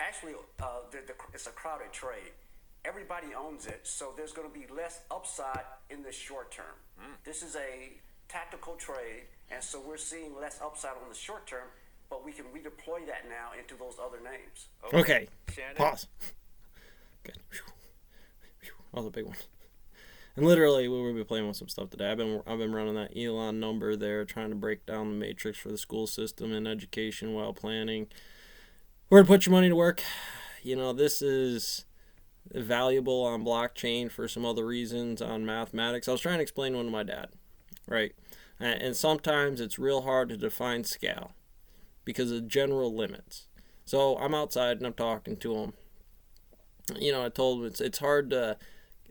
actually, it's a crowded trade. Everybody owns it, so there's going to be less upside in the short term. This is a tactical trade, and so we're seeing less upside on the short term, but we can redeploy that now into those other names. Okay. Pause. Good. All the big ones. And literally, we'll be playing with some stuff today. I've been running that Elon number there, trying to break down the matrix for the school system and education while planning where to put your money to work. This is valuable on blockchain for some other reasons on mathematics. I was trying to explain one to my dad, right? And sometimes it's real hard to define scale because of general limits. So I'm outside and I'm talking to him. I told him it's hard to...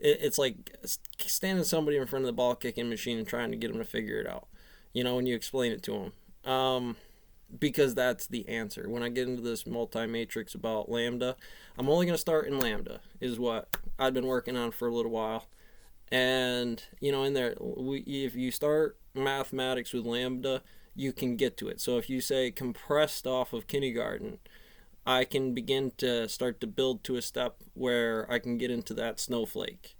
It's like standing somebody in front of the ball kicking machine and trying to get them to figure it out, when you explain it to them. Because that's the answer. When I get into this multi-matrix about Lambda, I'm only going to start in Lambda, is what I've been working on for a little while. And, in there, if you start mathematics with Lambda, you can get to it. So if you say compressed off of kindergarten, I can begin to start to build to a step where I can get into that snowflake,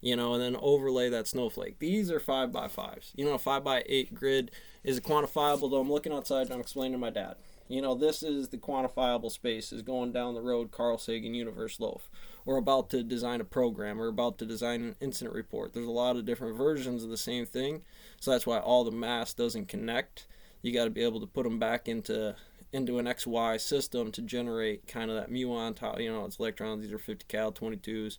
and then overlay that snowflake. These are 5x5s. A 5x8 grid is a quantifiable, though I'm looking outside and I'm explaining to my dad. This is the quantifiable space, is going down the road Carl Sagan Universe Loaf. We're about to design a program. We're about to design an incident report. There's a lot of different versions of the same thing, so that's why all the math doesn't connect. You got to be able to put them back into an XY system to generate kind of that muon top. It's electrons. These are 50 cal 22s.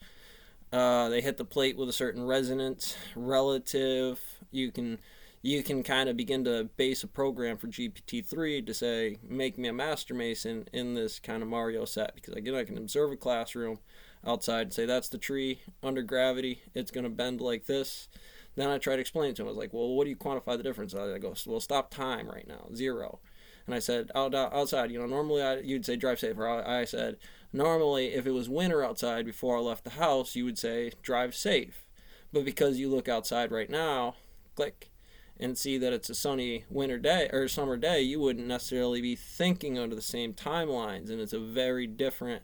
They hit the plate with a certain resonance relative. You can kind of begin to base a program for GPT-3 to say, make me a master mason in this kind of Mario set, because I can observe a classroom outside and say, that's the tree under gravity. It's going to bend like this. Then I try to explain it to him. I was like, well, what do you quantify the difference? I go, well, stop time right now, 0. And I said, outside, normally you'd say drive safe. Or I said, normally if it was winter outside before I left the house, you would say drive safe. But because you look outside right now, click, and see that it's a sunny winter day or summer day, you wouldn't necessarily be thinking under the same timelines. And it's a very different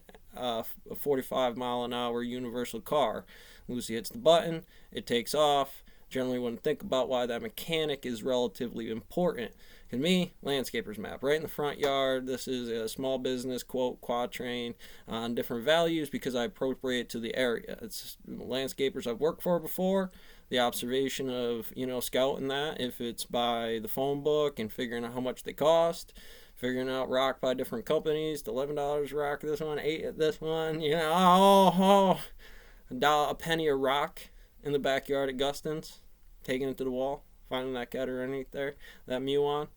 45 mile an hour universal car. Lucy hits the button, it takes off. Generally wouldn't think about why that mechanic is relatively important. To me, landscaper's map, right in the front yard. This is a small business quote quatrain on different values because I appropriate to the area. It's landscapers I've worked for before. The observation of, scouting that, if it's by the phone book and figuring out how much they cost, figuring out rock by different companies, the $11 rock this one, $8 this one, a penny a rock in the backyard at Guston's, taking it to the wall, finding that cat underneath there, that muon.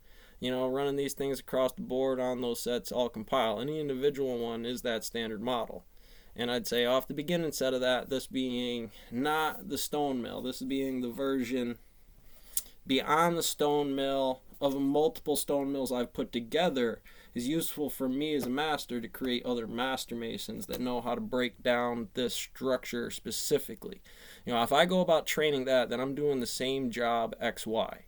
Running these things across the board on those sets all compile. Any individual one is that standard model. And I'd say off the beginning set of that, this being not the stone mill, this being the version beyond the stone mill of multiple stone mills I've put together, is useful for me as a master to create other master masons that know how to break down this structure specifically. If I go about training that, then I'm doing the same job XY.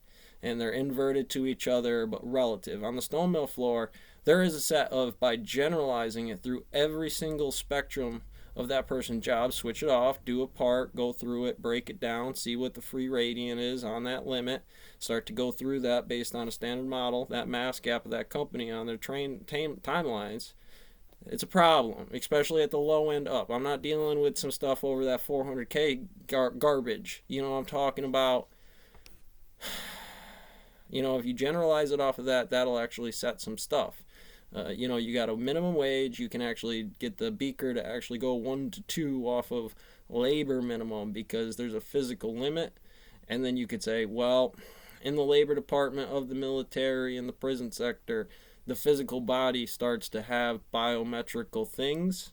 And they're inverted to each other, but relative. On the stone mill floor, there is a set of, by generalizing it through every single spectrum of that person's job, switch it off, do a part, go through it, break it down, see what the free radiant is on that limit, start to go through that based on a standard model, that mass gap of that company on their timelines. It's a problem, especially at the low end up. I'm not dealing with some stuff over that 400K garbage. I'm talking about... if you generalize it off of that, that'll actually set some stuff. You got a minimum wage. You can actually get the beaker to actually go 1 to 2 off of labor minimum because there's a physical limit. And then you could say, well, in the labor department of the military and the prison sector, the physical body starts to have biometrical things.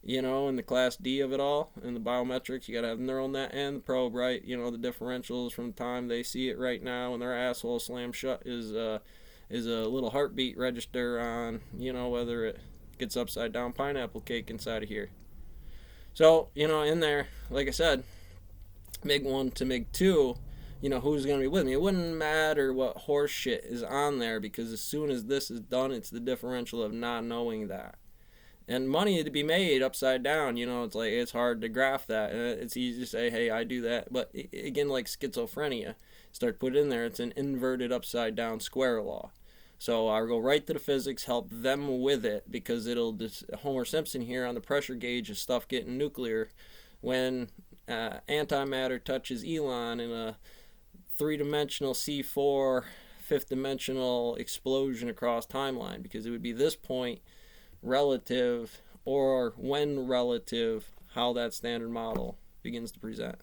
In the class D of it all, in the biometrics, you got to have neural net and the probe, right? The differentials from the time they see it right now and their asshole slammed shut is a little heartbeat register on, whether it gets upside down pineapple cake inside of here. So, in there, like I said, MiG 1 to MiG 2, who's going to be with me? It wouldn't matter what horse shit is on there because as soon as this is done, it's the differential of not knowing that. And money to be made upside down, it's like it's hard to graph that. And it's easy to say, hey, I do that. But again, like schizophrenia, start put in there, it's an inverted upside down square law. So I'll go right to the physics, help them with it, because it'll just Homer Simpson here on the pressure gauge of stuff getting nuclear. When antimatter touches Elon in a three-dimensional C4 fifth-dimensional explosion across timeline, because it would be this point relative, or when relative, how that standard model begins to present.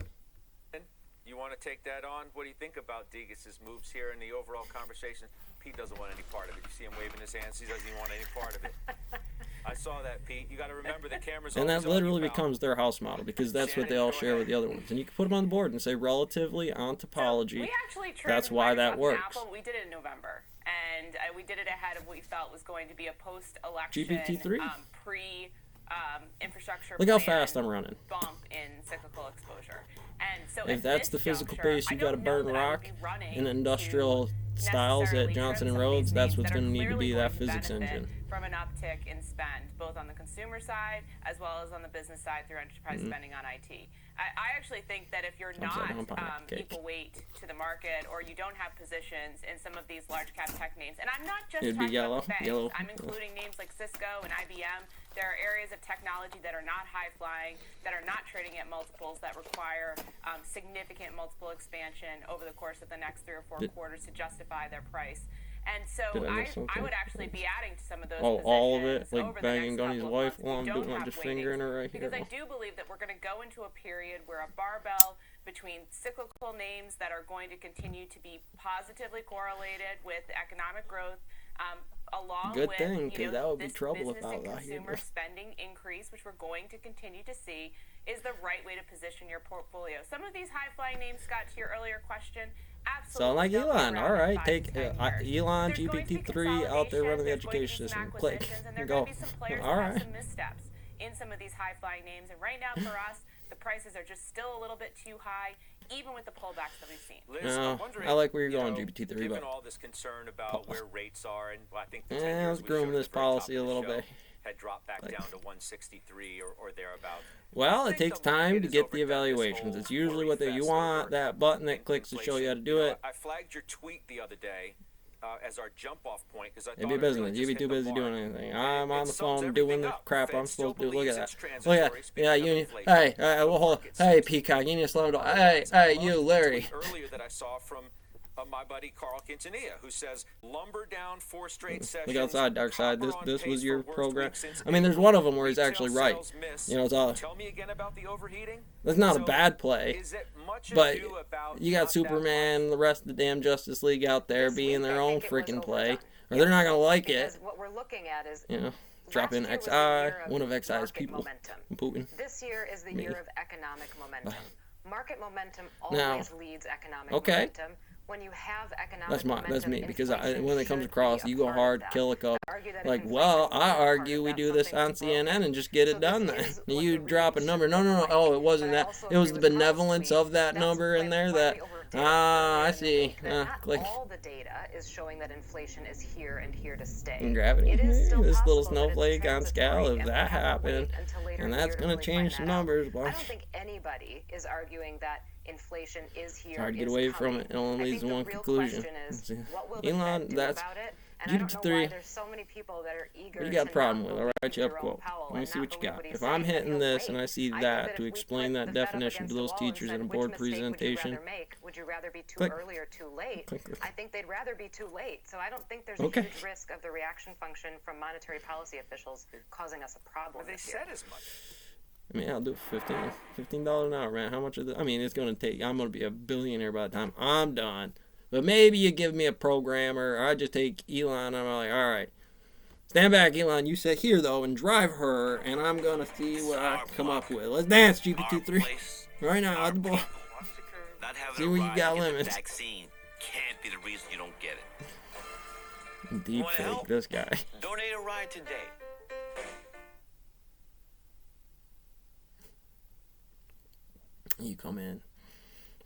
You want to take that on? What do you think about Degas' moves here in the overall conversation? Pete doesn't want any part of it. You see him waving his hands. He doesn't even want any part of it. I saw that, Pete. You got to remember the cameras. And that literally becomes their house model, because that's what they all share with the other ones. And you can put them on the board and say relatively on topology. So we actually that's why Microsoft that works. Apple. We did it in November, and we did it ahead of what we felt was going to be a post-election GPT-3? Infrastructure. Look how fast I'm running. Bump in cyclical exposure. And so if that's the physical pace you got to burn rock in industrial styles at Johnson and Rhodes, that's what's going to need to be that physics engine. From an uptick in spend, both on the consumer side as well as on the business side through enterprise spending on IT. I actually think that if you're not equal weight to the market, or you don't have positions in some of these large cap tech names, and I'm not just talking about banks, I'm including names like Cisco and IBM. There are areas of technology that are not high flying, that are not trading at multiples, that require significant multiple expansion over the course of the next 3 or 4 quarters to justify their price. And so I would actually be adding to some of those positions. All of it, like banging Gunny's wife while I'm doing my just fingering her right here. Because I do believe that we're going to go into a period where a barbell between cyclical names that are going to continue to be positively correlated with economic growth, along Good with thing, because that would be trouble business without and that here. consumer spending increase, which we're going to continue to see, is the right way to position your portfolio. Some of these high-flying names, Scott, to your earlier question, absolutely. So like Elon, all right, take Elon, There's GPT-3 out there running the education system. Click, and there are go. going to be some players All that right. have some missteps in some of these high-flying names. And right now, for us, the prices are just still a little bit too high, even with the pullbacks that we've seen. Liz, No, I'm wondering, I like where you're going, GPT-3, given but all this concern about where rates are, and I think the 10 I years was we grooming showed this at the very top policy of a the little show bit. had dropped back down to 163 or thereabout. Well, it takes time to get the evaluations. It's usually what you want, that button that clicks to show you how to do it. I flagged your tweet the other day as our jump-off point, because I thought You'd be it busy. really You'd just be hit too the busy mark. doing anything. I'm on the It phone sums doing the everything up. crap Fed I'm still supposed to do. Look at believes that. it's Look at transitory, that. speaking Yeah, of you. inflation. Hey, well, hold. Hey, Peacock, you need to slow down. Hey, you, Larry. Earlier that I saw from my buddy Carl Quintanilla, who says lumber down 4 straight sessions. Look outside, Dark Side. copper on This pace was for your worst program. week since I mean, there's one of them where he's retail actually right. sales miss. It's all. Tell me again about the overheating. That's not So, a bad play. is it much But ado about you not got that Superman, much? the rest of the damn Justice League out there This being week, their I own think it was freaking play, overdone. or they're not gonna like Because it. what we're looking at is Drop in last year was the XI, year of one of XI's market people, momentum. Putin. This year is the Me. year of economic momentum. Market momentum Now, always leads economic okay. momentum. When you have economic momentum, That's me, because inflation when it comes should across, be a you go part of hard, that. kill a cup. I argue that if Like, inflation well, is not I a part of argue we that, do this on something's broken. CNN and just get it So done this then. is what You the drop a read number. should No, look like. oh, it wasn't But I that. also It was the agree with Carl's benevolence tweet. of that That's number in when there Wendy that, overdid it I earlier in the see. week, that not Click. all the data is showing that inflation is here and here to stay. And gravity. It is still This little possible that it's snowflake on scale, transitory, if and that we have to happened, wait until later and in the that's year to going to really change find some that out. numbers, I boy. don't think anybody is arguing that inflation is here. It's hard to get is away coming. from it. It only I leads think to one the real conclusion. question is, Let's see. what will the Elon, Fed do that's about it? And I don't know GPT-3. why there's so many people that are eager What you got a to problem not with? I'll write you up a believe quote. Jerome Powell Let me and see not what you believe got. what he's If I'm saying, hitting he'll this and wait. I see I that think to if we explain put that the Fed up definition against to the those wall and teachers said, in a "Which board mistake would you presentation, rather make? Would you rather be too Click. early or too late?" Click, click. I think they'd rather be too late. So I don't think there's Okay. a huge risk of the reaction function from monetary policy officials causing us a problem They this year. said as much. I mean, I'll do $15 an hour, man. How much of the? I mean, it's gonna take. I'm gonna be a billionaire by the time I'm done. But maybe you give me a programmer, or I just take Elon. And I'm like, all right, stand back, Elon. You sit here though and drive her, and I'm gonna see what I come up with. Let's dance, GPT-3. Right now, out the ball. See where you got limits. Vaccine can't be the reason you don't get it. Deep Wanna fake, help? this guy. Donate a ride today. You come in,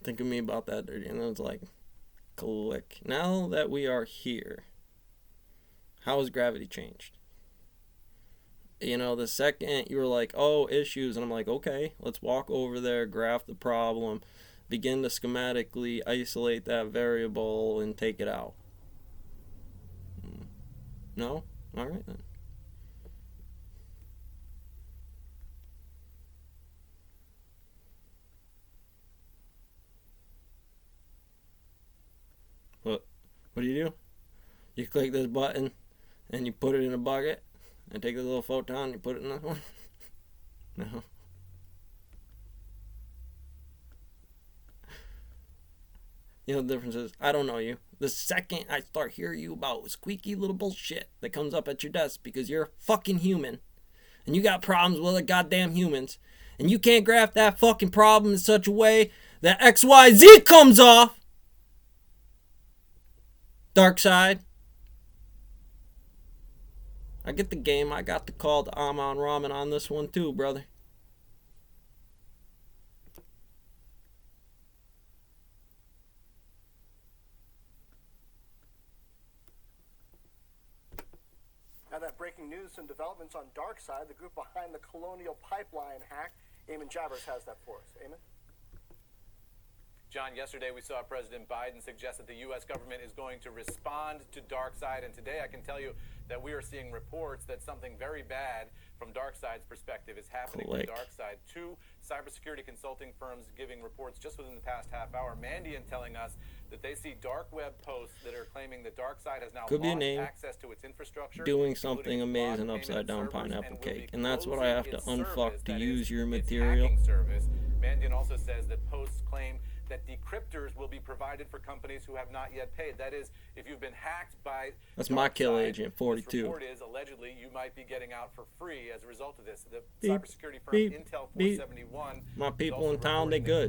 think of me about that dirty, and it's like, click. Now that we are here, how has gravity changed? You know, the second you were like, oh, issues, and I'm like, okay, let's walk over there, graph the problem, begin to schematically isolate that variable and take it out. No? All right then. What do? You click this button and you put it in a bucket and take the little photon and you put it in that one? No. You know the difference is, I don't know you. The second I start hearing you about squeaky little bullshit that comes up at your desk because you're a fucking human and you got problems with other goddamn humans and you can't graph that fucking problem in such a way that XYZ comes off. Dark side. I get the game. I got the call to Amon Ramen on this one too, brother. Now that breaking news and developments on Dark Side, the group behind the Colonial Pipeline hack. Eamon Javers has that for us. Eamon? John, yesterday we saw President Biden suggest that the U.S. government is going to respond to DarkSide, and today I can tell you that we are seeing reports that something very bad from DarkSide's perspective is happening with DarkSide. 2 cybersecurity consulting firms giving reports just within the past half hour. Mandiant telling us that they see dark web posts that are claiming that DarkSide has now lost access to its infrastructure, doing something amazing upside down pineapple cake, and that's what I have to unfuck to use your material. Mandiant also says that posts claim that decryptors will be provided for companies who have not yet paid. That is, if you've been hacked by that's my kill agent 42. This report is allegedly you might be getting out for free as a result of this. The cybersecurity firm Intel 471. My people in town, they good.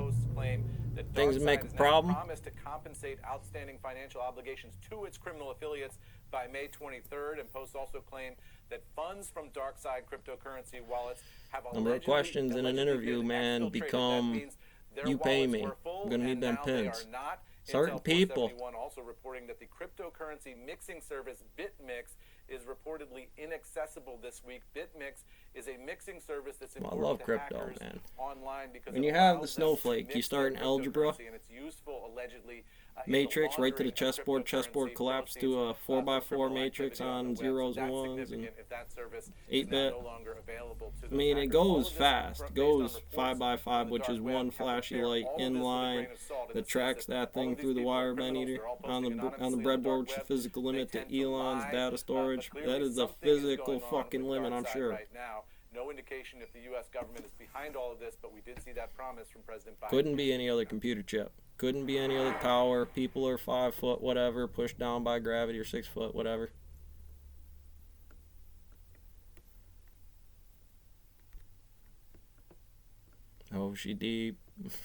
Things make a problem. Promised to compensate outstanding financial obligations to its criminal affiliates by May 23rd, and posts also claim that funds from DarkSide cryptocurrency wallets have allegedly, number of questions in an interview, man, become. You pay me. I'm going to need them pins. Certain people. Also reporting that the cryptocurrency mixing service BitMix is reportedly inaccessible this week. BitMix is a mixing service that's important I love to crypto, hackers man. Online because when you have the snowflake, you start in algebra. And it's useful, allegedly, matrix right to the chessboard. Chessboard collapse to a 4x4 matrix on zeros and ones and 8-bit. I mean, it goes fast. It goes 5x5, which is one flashy light inline that tracks that thing through the wire band eater on the breadboard, which is the physical limit to Elon's data storage. That is a physical fucking limit, I'm sure. No indication if the U.S. government is behind all of this, but we did see that promise from President Biden. Couldn't be any other computer chip. Couldn't be any other power. People are 5 foot, whatever, pushed down by gravity, or 6 foot, whatever. Oh, she deep.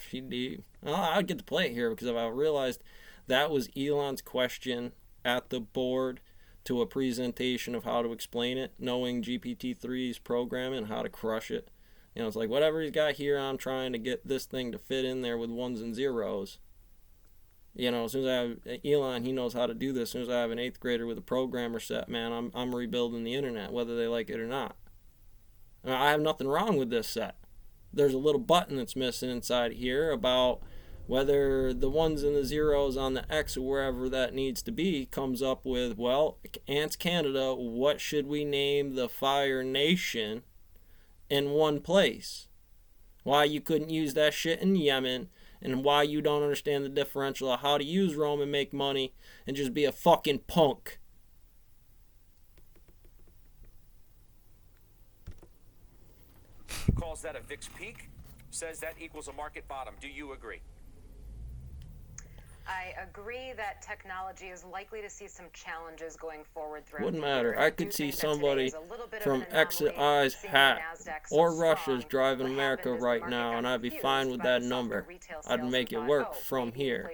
She deep. Oh, I'd get to play it here because I realized that was Elon's question at the board to a presentation of how to explain it, knowing GPT-3's programming and how to crush it. You know, it's like whatever he's got here, I'm trying to get this thing to fit in there with ones and zeros. You know, as soon as I have Elon, he knows how to do this. As soon as I have an 8th grader with a programmer set, man, I'm rebuilding the internet, whether they like it or not. And I have nothing wrong with this set. There's a little button that's missing inside here about whether the ones and the zeros on the X or wherever that needs to be comes up with, well, Ants Canada, what should we name the Fire Nation in one place? Why you couldn't use that shit in Yemen, and why you don't understand the differential of how to use Rome and make money and just be a fucking punk. Calls that a VIX peak, says that equals a market bottom. Do you agree? I agree that technology is likely to see some challenges going forward throughout Wouldn't the matter. year. I could see somebody from Exit-I's hat or Russia's driving America right now, and I'd be fine with that number. I'd make it work from here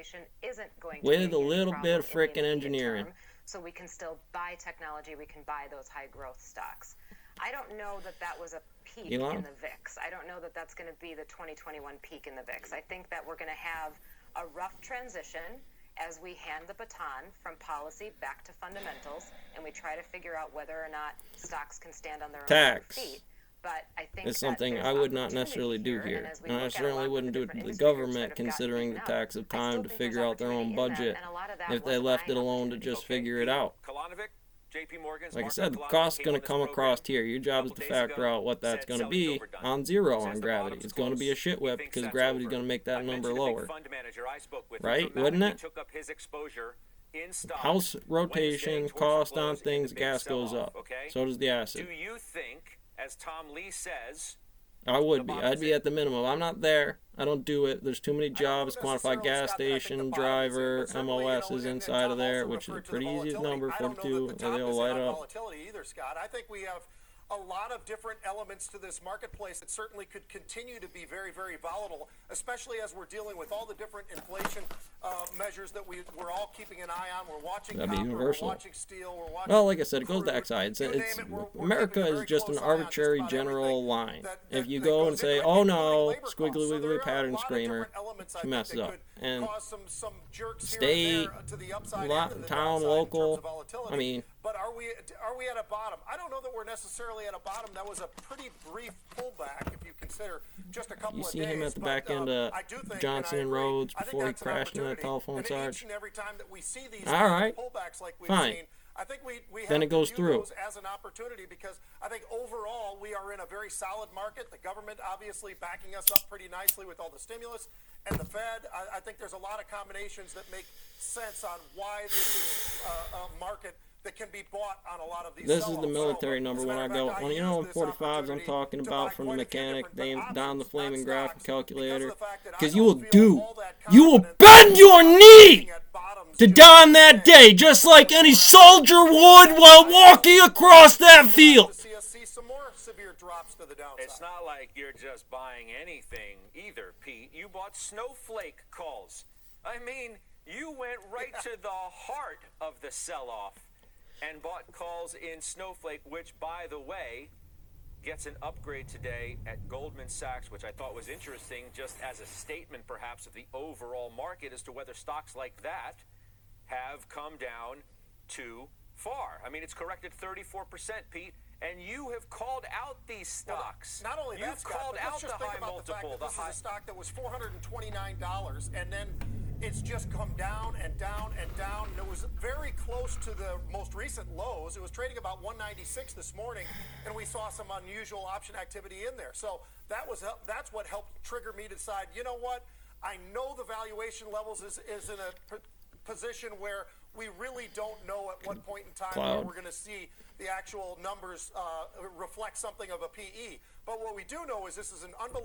with a little bit of frickin' engineering. So we can still buy technology. We can buy those high growth stocks. I don't know that that was a peak in the VIX. I don't know that that's going to be the 2021 peak in the VIX. I think that we're going to have a rough transition, as we hand the baton from policy back to fundamentals, and we try to figure out whether or not stocks can stand on their own feet. But I think it's something I would not necessarily do here. And I certainly wouldn't do it to the government, considering the tax of time to figure out their own budget if they left it alone to just figure it out. Like I said, the cost's going to come across here. Your job is to factor out what that's going to be on zero on gravity. It's going to be a shit whip because gravity's going to make that number lower. Right? Wouldn't it? House rotation, cost on things, gas goes up. So does the acid. Do you think, as Tom Lee says, I would be. I'd be at the minimum. I'm not there. I don't do it. There's too many jobs. Quantified gas station, driver, MOS is inside of there, which is a pretty easy number, 42. They'll light up. I think we have a lot of different elements to this marketplace that certainly could continue to be very, very volatile, especially as we're dealing with all the different inflation measures that we're all keeping an eye on. We're watching copper, we're watching steel, we're watching well, like I said, it goes back side. It's America is just an arbitrary general line. If you go and say, oh no, squiggly wiggly pattern screamer, she messes up. And state, town, local, I mean. But are we at a bottom? I don't know that we're necessarily at a bottom. That was a pretty brief pullback if you consider just a couple of days. You see him at the back end of Johnson and Rhodes before he crashed in that telephone charge. All right, fine. I think we then have it goes to through those as an opportunity because I think overall we are in a very solid market. The government obviously backing us up pretty nicely with all the stimulus and the Fed. I think there's a lot of combinations that make sense on why this is a market that can be bought on a lot of these. This is the military number when I go, well, you know, 45s I'm talking about from the mechanic, down the flaming graphic calculator. Because you will bend your knee to don that day, just like any soldier would while walking across that field. It's not like you're just buying anything either, Pete. You bought snowflake calls. I mean, you went right to the heart of the sell-off and bought calls in Snowflake, which, by the way, gets an upgrade today at Goldman Sachs, which I thought was interesting, just as a statement, perhaps, of the overall market as to whether stocks like that have come down too far. I mean, it's corrected 34%, Pete, and you have called out these stocks. Well, not only that, you've called out the high multiple. This is a stock that was $429, and then it's just come down and down and down. And it was very close to the most recent lows. It was trading about 196 this morning, and we saw some unusual option activity in there. So that's what helped trigger me to decide, you know what? I know the valuation levels is in a position where we really don't know at what point in time where we're going to see the actual numbers reflect something of a PE. But what we do know is this is an unbelievable